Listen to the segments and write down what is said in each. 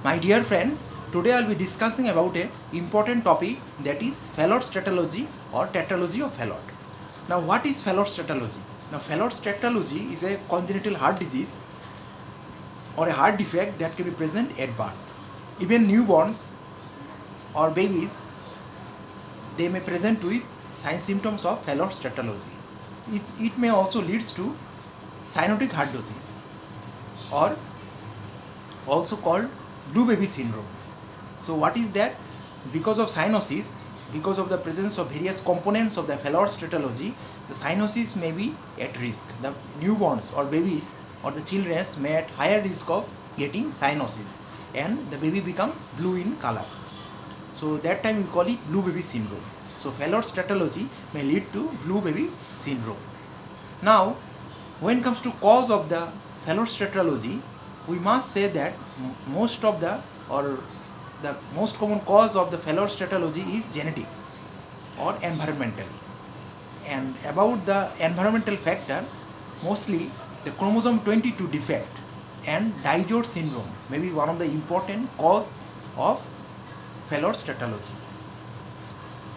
My dear friends, today I will be discussing about a important topic, that is Fallot's tetralogy or tetralogy of Fallot. Now, what is Fallot's tetralogy? Now, Fallot's tetralogy is a congenital heart disease or a heart defect that can be present at birth. Even newborns or babies, they may present with sign symptoms of Fallot's tetralogy. It may also leads to cyanotic heart disease, or also called blue baby syndrome. So what is that? Because of cyanosis, because of the presence of various components of the Fallot's tetralogy, the cyanosis may be at risk. The newborns or babies or the children may at higher risk of getting cyanosis, and the baby become blue in color. So that time we call it blue baby syndrome. So Fallot's tetralogy may lead to blue baby syndrome. Now, when it comes to cause of the Fallot's tetralogy, we must say that most common cause of the Fallot's tetralogy is genetics or environmental. And about the environmental factor, mostly the chromosome 22 defect and Dijot syndrome may be one of the important cause of Fallot's tetralogy.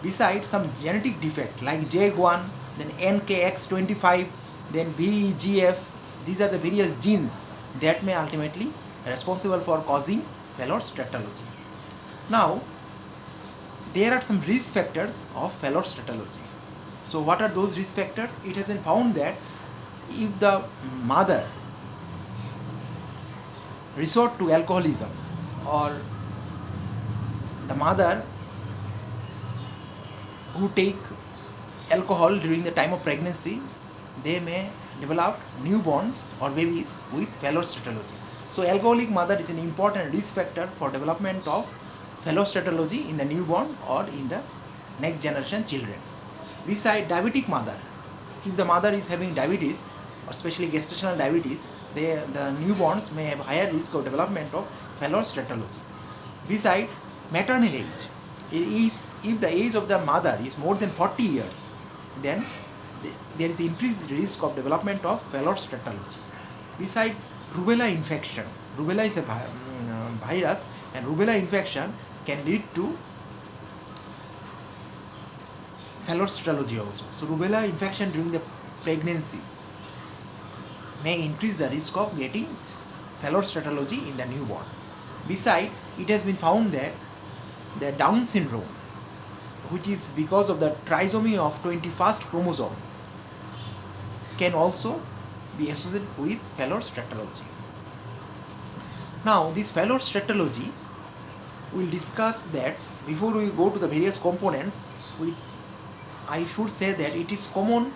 Besides, some genetic defect like JEG1, then NKX25, then VEGF, these are the various genes that may ultimately responsible for causing Fallot's tetralogy. Now, there are some risk factors of Fallot's tetralogy. So what are those risk factors? It has been found that if the mother resort to alcoholism, or the mother who take alcohol during the time of pregnancy, they may develop newborns or babies with Fallot's tetralogy. So alcoholic mother is an important risk factor for development of Fallot's tetralogy in the newborn or in the next generation children. Besides, diabetic mother, if the mother is having diabetes, especially gestational diabetes, the newborns may have higher risk of development of Fallot's tetralogy. Besides, maternal age, if the age of the mother is more than 40 years, then there is increased risk of development of Fallot's tetralogy. Besides, rubella infection, rubella is a virus, and rubella infection can lead to Fallot's tetralogy also. So rubella infection during the pregnancy may increase the risk of getting Fallot's tetralogy in the newborn. Besides, it has been found that the Down syndrome, which is because of the trisomy of 21st chromosome, can also be associated with Fallot's tetralogy. Now, this Fallot's tetralogy, we will discuss that. Before we go to the various components, I should say that it is common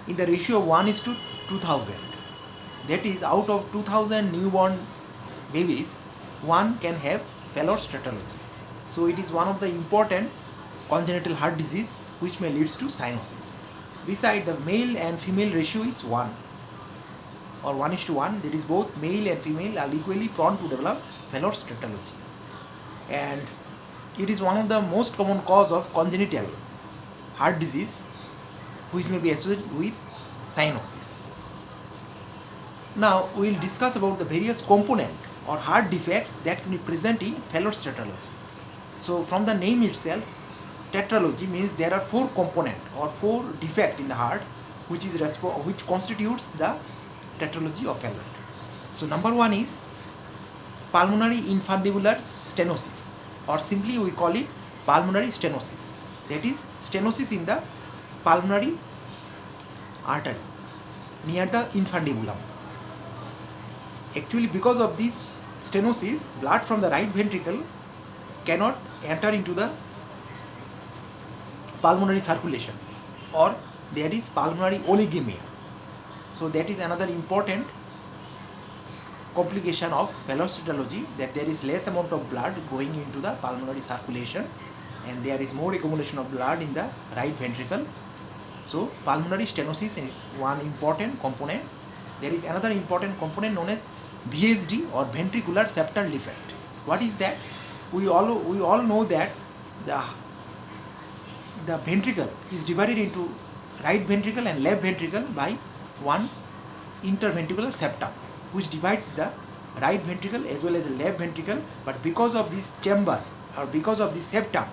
in the ratio of 1:2000. That is, out of 2000 newborn babies, one can have Fallot's tetralogy. So it is one of the important congenital heart disease which may lead to cyanosis. Besides, the male and female ratio is 1 or 1:1. That is, both male and female are equally prone to develop Fallot's tetralogy. And it is one of the most common cause of congenital heart disease which may be associated with cyanosis. Now we will discuss about the various component or heart defects that can be present in Fallot's tetralogy. So from the name itself, tetralogy means there are 4 components or 4 defects in the heart which constitutes the tetralogy of Fallot. So number 1 is pulmonary infundibular stenosis, or simply we call it pulmonary stenosis. That is, stenosis in the pulmonary artery near the infundibulum. Actually, because of this stenosis, blood from the right ventricle cannot enter into the pulmonary circulation, or there is pulmonary oligemia. So that is another important complication of Fallot's tetralogy, that there is less amount of blood going into the pulmonary circulation and there is more accumulation of blood in the right ventricle. So pulmonary stenosis is one important component. There is another important component known as VSD or ventricular septal defect. What is that? We all know that the ventricle is divided into right ventricle and left ventricle by one interventricular septum, which divides the right ventricle as well as left ventricle, but because of this chamber or because of this septum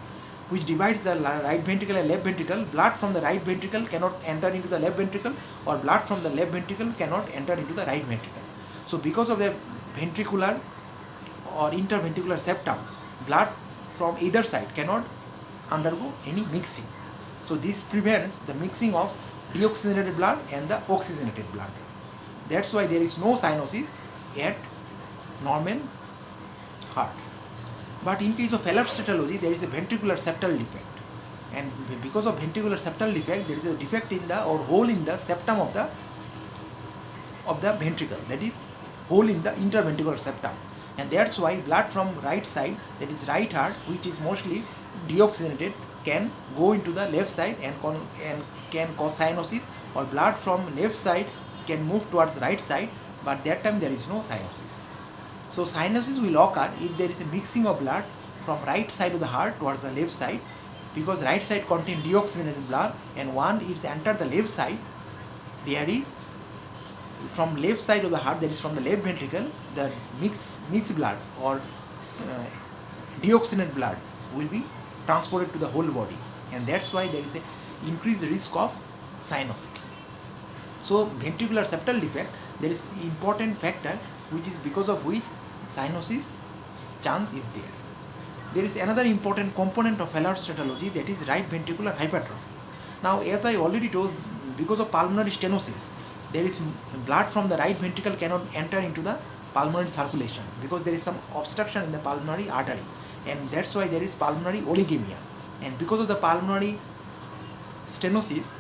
which divides the right ventricle and left ventricle, blood from the right ventricle cannot enter into the left ventricle, or blood from the left ventricle cannot enter into the right ventricle. So because of the ventricular or interventricular septum, blood from either side cannot undergo any mixing. So this prevents the mixing of deoxygenated blood and the oxygenated blood. That's why there is no cyanosis at normal heart. But in case of Fallot's tetralogy, there is a ventricular septal defect, and because of ventricular septal defect, there is a defect in the or hole in the septum of the ventricle, that is hole in the interventricular septum, and that's why blood from right side, that is right heart, which is mostly deoxygenated, can go into the left side and can cause cyanosis, or blood from left side can move towards right side, but that time there is no cyanosis. So cyanosis will occur if there is a mixing of blood from right side of the heart towards the left side, because right side contains deoxygenated blood, and once it's entered the left side, there is from left side of the heart, that is from the left ventricle, the mixed blood or deoxygenated blood will be transported to the whole body, and that's why there is a increased risk of cyanosis. So ventricular septal defect, there is important factor which is because of which cyanosis chance is there. There is another important component of Fallot's tetralogy, that is right ventricular hypertrophy. Now, as I already told, because of pulmonary stenosis, there is blood from the right ventricle cannot enter into the pulmonary circulation because there is some obstruction in the pulmonary artery, and that's why there is pulmonary oligemia. And because of the pulmonary stenosis,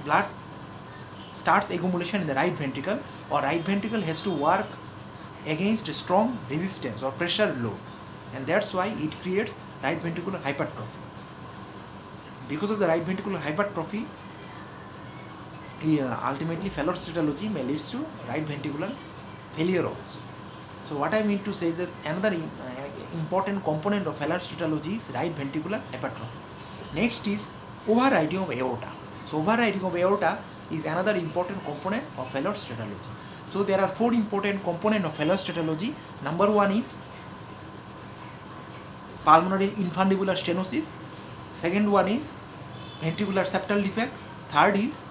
blood starts accumulation in the right ventricle, or right ventricle has to work against a strong resistance or pressure load, and that's why it creates right ventricular hypertrophy. Because of the right ventricular hypertrophy, ultimately Fallot's tetralogy may lead to right ventricular failure also. So what I mean to say is that another important component of Fallot's tetralogy is right ventricular hypertrophy. Next is overriding of aorta. So overriding of aorta is another important component of Fallot's tetralogy. So there are four important components of Fallot's tetralogy. Number one is pulmonary infundibular stenosis. Second one is ventricular septal defect. Third is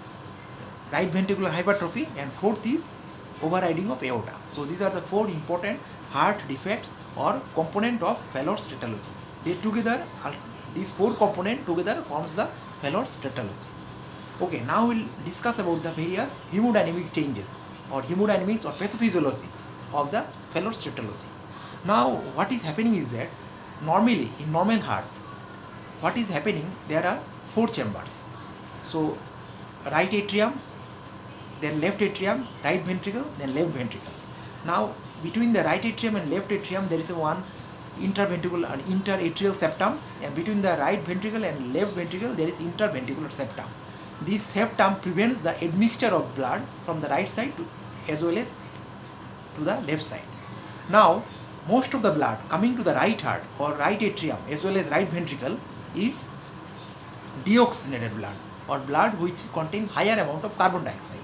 right ventricular hypertrophy, and fourth is overriding of aorta. So these are the four important heart defects or component of Fallot's tetralogy. They together, these four components together forms the Fallot's tetralogy. Okay, now we'll discuss about the various hemodynamic changes or hemodynamics or pathophysiology of the Fallot's tetralogy. Now what is happening is that normally in normal heart, what is happening, there are four chambers. So right atrium, then left atrium, right ventricle, then left ventricle. Now between the right atrium and left atrium there is a one interventricular and interatrial septum, and between the right ventricle and left ventricle there is interventricular septum. This septum prevents the admixture of blood from the right side as well as to the left side. Now most of the blood coming to the right heart or right atrium as well as right ventricle is deoxygenated blood, or blood which contain higher amount of carbon dioxide.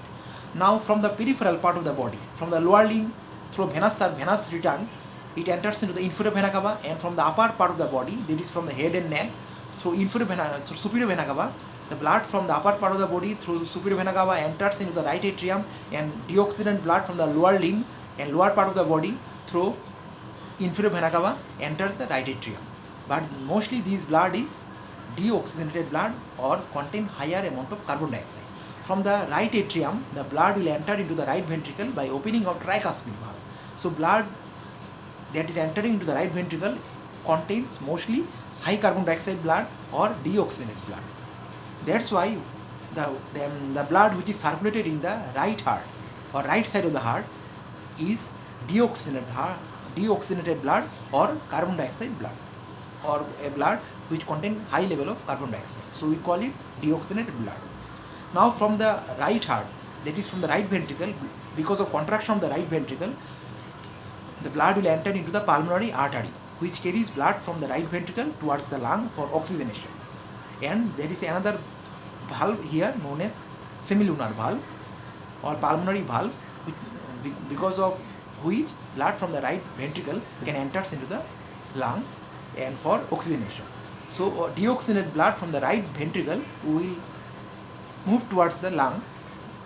Now from the peripheral part of the body, from the lower limb through venous return, it enters into the inferior vena cava, and from the upper part of the body, that is from the head and neck, through superior vena cava, the blood from the upper part of the body through superior vena cava enters into the right atrium, and deoxygenated blood from the lower limb and lower part of the body through inferior vena cava enters the right atrium. But mostly this blood is deoxygenated blood or contain higher amount of carbon dioxide. From the right atrium, the blood will enter into the right ventricle by opening of tricuspid valve. So blood that is entering into the right ventricle contains mostly high carbon dioxide blood or deoxygenated blood. That's why the blood which is circulated in the right heart or right side of the heart is deoxygenated blood or carbon dioxide blood, or a blood which contain high level of carbon dioxide. So we call it deoxygenated blood. Now from the right heart, that is from the right ventricle, because of contraction of the right ventricle, the blood will enter into the pulmonary artery, which carries blood from the right ventricle towards the lung for oxygenation. And there is another valve here known as semilunar valve or pulmonary valves, which, because of which blood from the right ventricle can enter into the lung and for oxygenation. So deoxygenated blood from the right ventricle will move towards the lung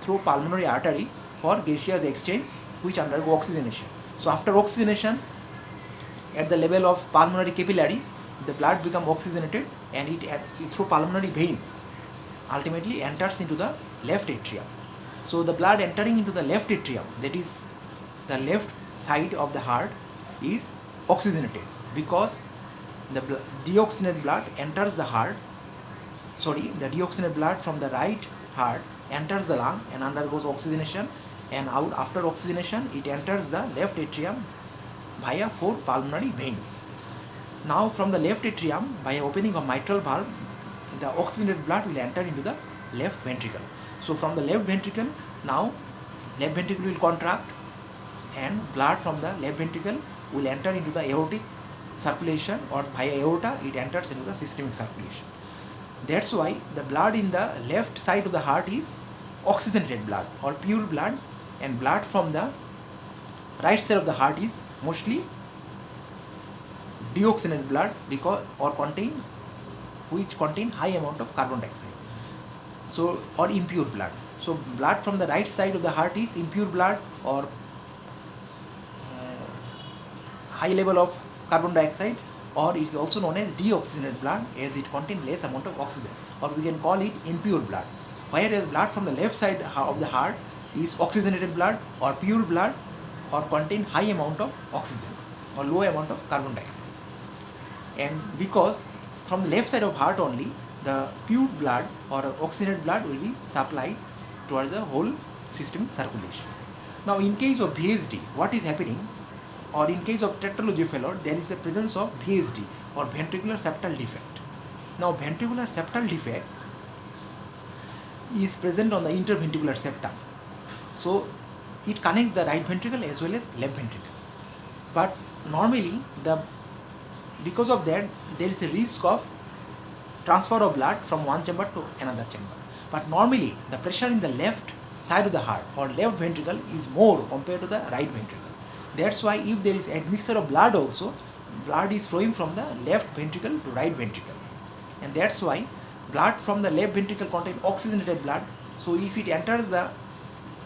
through pulmonary artery for gaseous exchange, which undergo oxygenation. So after oxygenation, at the level of pulmonary capillaries, the blood becomes oxygenated and it through pulmonary veins ultimately enters into the left atrium. So the blood entering into the left atrium, that is the left side of the heart, is oxygenated because the deoxygenated blood enters the heart. The deoxygenated blood from the right heart enters the lung and undergoes oxygenation, and out after oxygenation it enters the left atrium via 4 pulmonary veins. Now from the left atrium, by opening of mitral valve, the oxygenated blood will enter into the left ventricle. So from the left ventricle, now left ventricle will contract and blood from the left ventricle will enter into the aortic circulation, or via aorta it enters into the systemic circulation. That's why the blood in the left side of the heart is oxygenated blood or pure blood, and blood from the right side of the heart is mostly deoxygenated blood because which contain high amount of carbon dioxide, so or impure blood. So blood from the right side of the heart is impure blood or high level of carbon dioxide, or it is also known as deoxygenated blood as it contains less amount of oxygen, or we can call it impure blood. Whereas blood from the left side of the heart is oxygenated blood or pure blood or contain high amount of oxygen or low amount of carbon dioxide. And because from the left side of heart only, the pure blood or oxygenated blood will be supplied towards the whole systemic circulation. Now in case of VSD, what is happening, or in case of tetralogy failure, there is a presence of VSD or ventricular septal defect. Now ventricular septal defect is present on the interventricular septum. So it connects the right ventricle as well as left ventricle. But normally because of that, there is a risk of transfer of blood from one chamber to another chamber. But normally the pressure in the left side of the heart or left ventricle is more compared to the right ventricle. That's why if there is admixture of blood also, blood is flowing from the left ventricle to right ventricle. And that's why blood from the left ventricle contains oxygenated blood. So if it enters the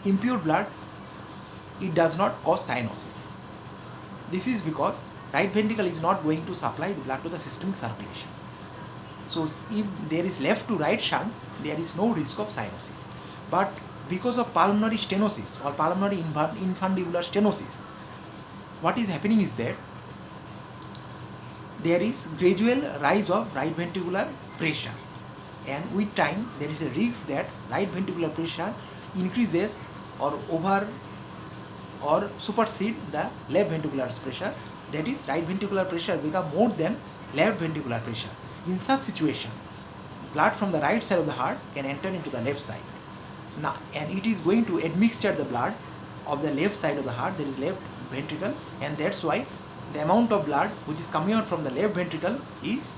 impure blood, it does not cause cyanosis. This is because right ventricle is not going to supply the blood to the systemic circulation. So if there is left to right shunt, there is no risk of cyanosis. But because of pulmonary stenosis or pulmonary infundibular stenosis, what is happening is that there is gradual rise of right ventricular pressure, and with time there is a risk that right ventricular pressure increases or supersede the left ventricular pressure, that is right ventricular pressure become more than left ventricular pressure. In such situation, blood from the right side of the heart can enter into the left side. Now, and it is going to admixture the blood of the left side of the heart, that is left ventricle, and that's why the amount of blood which is coming out from the left ventricle is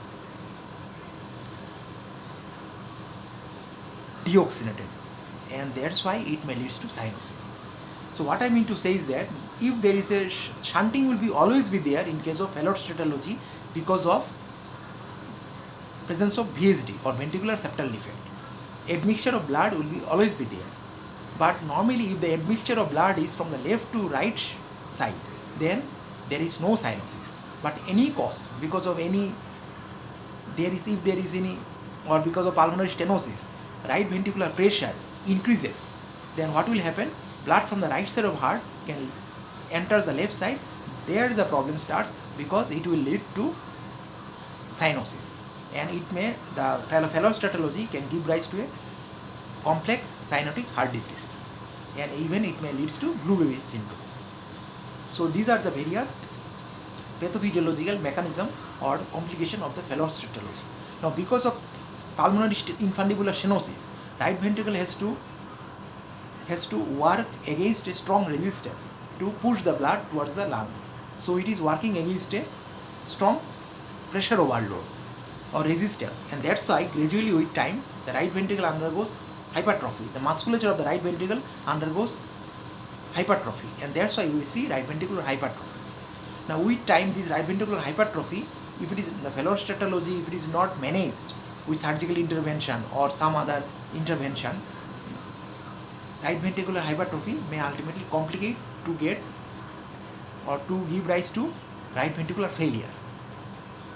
deoxygenated, and that's why it may lead to cyanosis. So what I mean to say is that if there is a shunting will be always be there in case of Fallot's tetralogy because of presence of VSD or ventricular septal defect. Admixture of blood will be always be there. But normally if the admixture of blood is from the left to right side, then there is no cyanosis. But any cause, because of any, if there is any, or because of pulmonary stenosis, right ventricular pressure increases, then what will happen? Blood from the right side of heart can enter the left side. There the problem starts because it will lead to cyanosis, and it may, the Fallot's tetralogy can give rise to a complex cyanotic heart disease, and even it may lead to blue baby syndrome. So these are the various pathophysiological mechanism or complication of the Fallot's tetralogy. Now because of pulmonary infundibular stenosis, right ventricle has to work against a strong resistance to push the blood towards the lung. So it is working against a strong pressure overload or resistance, and that's why gradually with time the right ventricle undergoes hypertrophy. The musculature of the right ventricle undergoes hypertrophy, and that's why we see right ventricular hypertrophy. Now with time, this right ventricular hypertrophy, if it is the phellostatology, if it is not managed with surgical intervention or some other intervention, right ventricular hypertrophy may ultimately complicate to get or to give rise to right ventricular failure,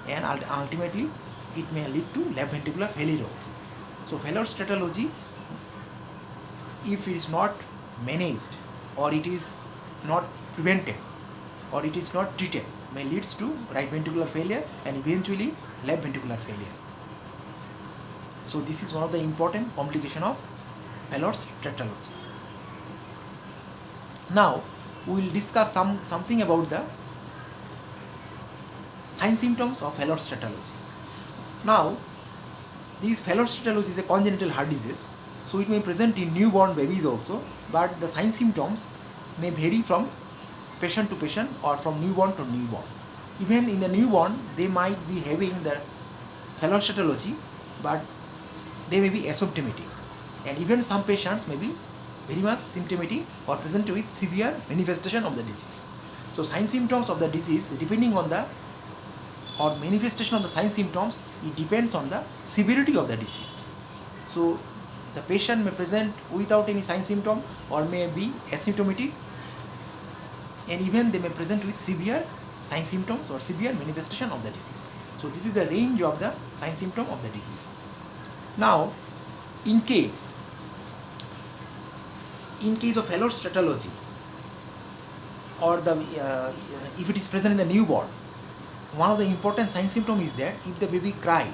and ultimately it may lead to left ventricular failure also. So phellostatology, if it is not managed or it is not prevented or it is not treated, may leads to right ventricular failure and eventually left ventricular failure. So this is one of the important complication of phellostatology. Now we will discuss something about the sign symptoms of phellostatology. Now this phellostatology is a congenital heart disease, so it may present in newborn babies also, but the sign symptoms may vary from patient to patient or from newborn to newborn. Even in the newborn, they might be having the phellostatology, but they may be asymptomatic, and even some patients may be very much symptomatic or present with severe manifestation of the disease. So sign symptoms of the disease, depending on the or manifestation of the sign symptoms, it depends on the severity of the disease. So the patient may present without any sign symptom or may be asymptomatic, and even they may present with severe sign symptoms or severe manifestation of the disease. So this is the range of the sign symptom of the disease. Now in case of phellostatology, or the if it is present in the newborn, one of the important sign symptom is that if the baby cry,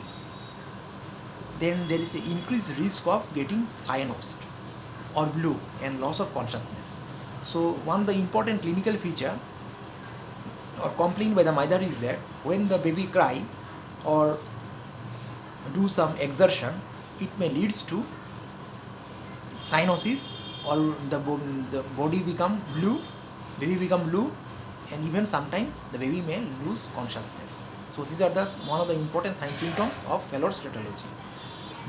then there is an increased risk of getting cyanosed or blue and loss of consciousness. So one of the important clinical feature or complaint by the mother is that when the baby cry or do some exertion, it may leads to cyanosis, or the body become blue, baby become blue, and even sometimes the baby may lose consciousness. So these are the one of the important sign symptoms of phellostatology.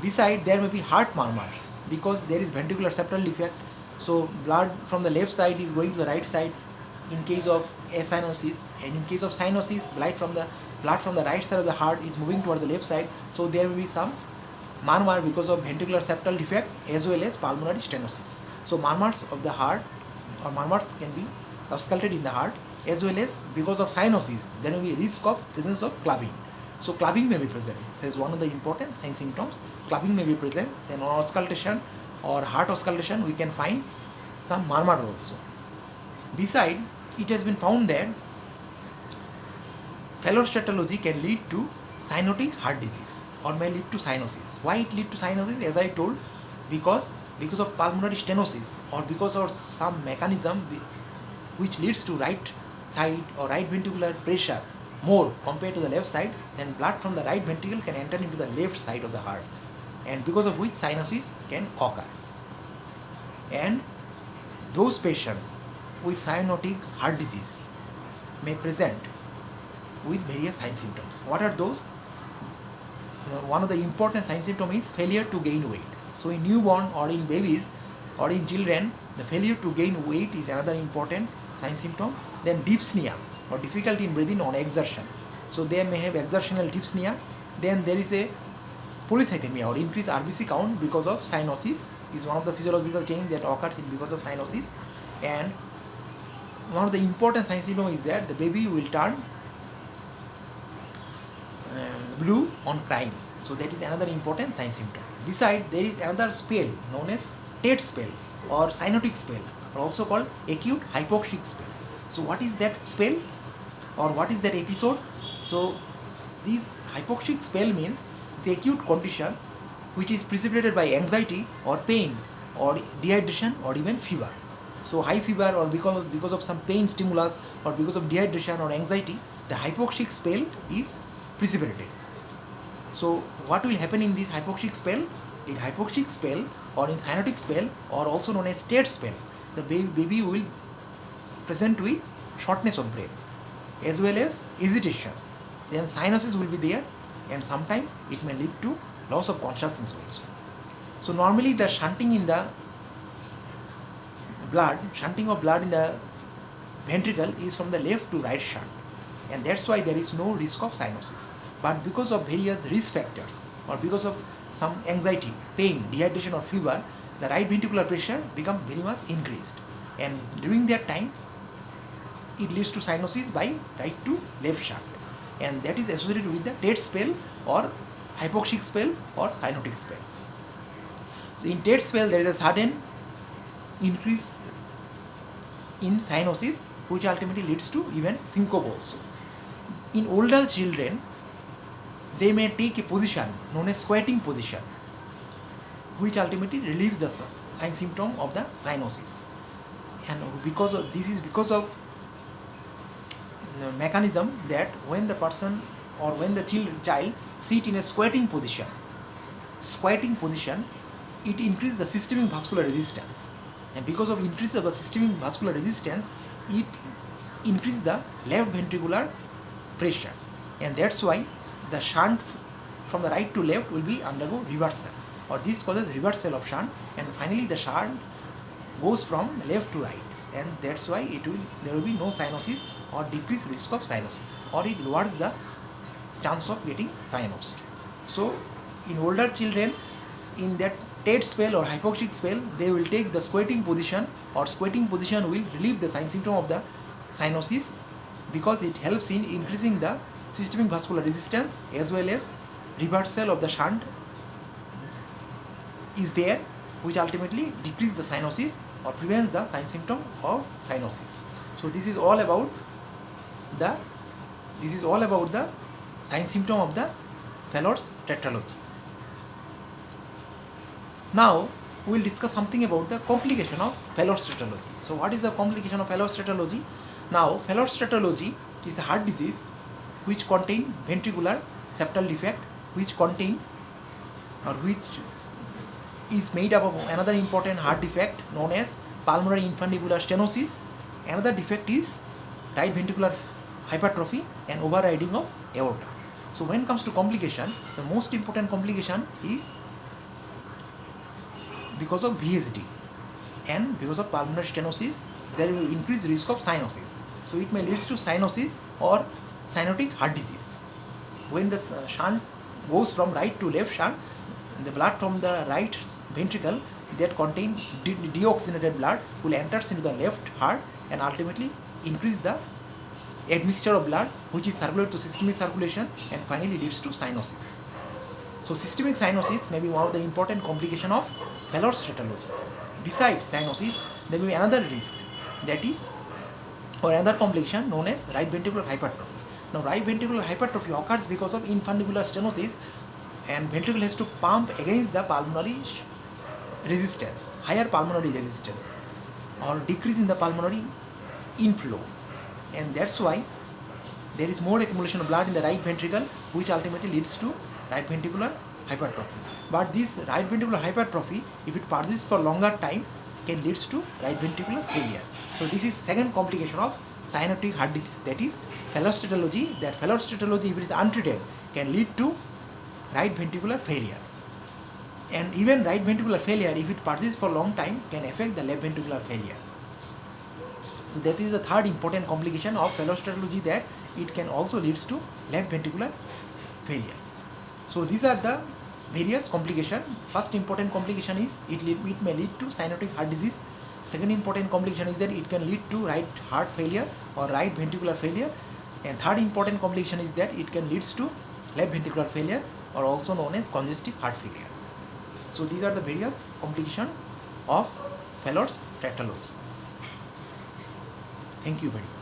Besides, there may be heart murmur because there is ventricular septal defect. So blood from the left side is going to the right side in case of acyanosis, and in case of cyanosis, blood from the right side of the heart is moving toward the left side. So there will be some murmur because of ventricular septal defect as well as pulmonary stenosis. So murmurs of the heart or murmurs can be auscultated in the heart, as well as because of cyanosis there may be risk of presence of clubbing. So clubbing may be present. This is one of the important sign symptoms. Clubbing may be present. Then on auscultation or heart auscultation we can find some murmur also. Beside, it has been found that phellostatology can lead to cyanotic heart disease or may lead to cyanosis. Why it lead to cyanosis? As I told, because of pulmonary stenosis or because of some mechanism which leads to right side or right ventricular pressure more compared to the left side, then blood from the right ventricle can enter into the left side of the heart, and because of which cyanosis can occur. And those patients with cyanotic heart disease may present with various sign symptoms. What are those? One of the important sign symptoms is failure to gain weight. So in newborn or in babies or in children, the failure to gain weight is another important sign symptom. Then dyspnea or difficulty in breathing on exertion. So they may have exertional dyspnea. Then there is a polycythemia or increased RBC count because of cyanosis is one of the physiological change that occurs because of cyanosis. And one of the important sign symptom is that the baby will turn blue on crying. So that is another important sign symptom. Besides, there is another spell known as TED spell or cyanotic spell, or also called acute hypoxic spell. So what is that spell or what is that episode? So this hypoxic spell means it's an acute condition which is precipitated by anxiety or pain or dehydration or even fever. So high fever or because of some pain stimulus or because of dehydration or anxiety, the hypoxic spell is precipitated. So what will happen in this hypoxic spell? In hypoxic spell or in cyanotic spell or also known as TED spell, the baby will present with shortness of breath as well as agitation. Then cyanosis will be there, and sometimes it may lead to loss of consciousness also. So normally the shunting in the blood, shunting of blood in the ventricle is from the left to right shunt, and that's why there is no risk of cyanosis. But because of various risk factors, or because of some anxiety, pain, dehydration or fever, the right ventricular pressure becomes very much increased, and during that time it leads to cyanosis by right to left shunt, and that is associated with the TED spell or hypoxic spell or cyanotic spell. So in TED spell there is a sudden increase in cyanosis, which ultimately leads to even syncope also. In older children, they may take a position known as squatting position, which ultimately relieves the sign symptom of the cyanosis. And because of this is because of the mechanism that when the person or when the child sit in a squatting position, it increases the systemic vascular resistance, and because of increase of the systemic vascular resistance, it increases the left ventricular pressure, and that's why the shunt from the right to left will be undergo reversal, or this causes reversal of shunt, and finally the shunt goes from left to right, and that's why there will be no cyanosis or decreased risk of cyanosis, or it lowers the chance of getting cyanosed. So in older children, in that TED spell or hypoxic spell, they will take the squatting position, or squatting position will relieve the sign symptom of the cyanosis, because it helps in increasing the systemic vascular resistance, as well as reversal of the shunt is there, which ultimately decreases the cyanosis or prevents the sign symptom of cyanosis. So this is all about the sign symptom of the Fallot's tetralogy. Now we will discuss something about the complication of Fallot's tetralogy. So what is the complication of Fallot's tetralogy? Now Fallot's tetralogy is a heart disease which contain ventricular septal defect, which is made up of another important heart defect known as pulmonary infundibular stenosis. Another defect is right ventricular hypertrophy and overriding of aorta. So when it comes to complication, the most important complication is because of VSD, and because of pulmonary stenosis there will increase risk of cyanosis. So it may lead to cyanosis or cyanotic heart disease. When the shunt goes from right to left shunt, the blood from the right ventricle that contain deoxygenated blood will enter into the left heart and ultimately increase the admixture of blood, which is circulated to systemic circulation, and finally leads to cyanosis. So systemic cyanosis may be one of the important complications of Fallot's tetralogy. Besides cyanosis, there may be another risk, that is, or another complication known as right ventricular hypertrophy. Now right ventricular hypertrophy occurs because of infundibular stenosis, and ventricle has to pump against the pulmonary resistance, higher pulmonary resistance, or decrease in the pulmonary inflow, and that's why there is more accumulation of blood in the right ventricle, which ultimately leads to right ventricular hypertrophy. But this right ventricular hypertrophy, if it persists for longer time, can lead to right ventricular failure. So this is second complication of cyanotic heart disease, that is Fallot's tetralogy. That Fallot's tetralogy, if it is untreated, can lead to right ventricular failure, and even right ventricular failure, if it persists for a long time, can affect the left ventricular failure. So that is the third important complication of Fallot's tetralogy, that it can also lead to left ventricular failure. So these are the various complications. First important complication is it may lead to cyanotic heart disease. Second important complication is that it can lead to right heart failure or right ventricular failure. And third important complication is that it can lead to left ventricular failure, or also known as congestive heart failure. So these are the various complications of Fallot's tetralogy. Thank you very much.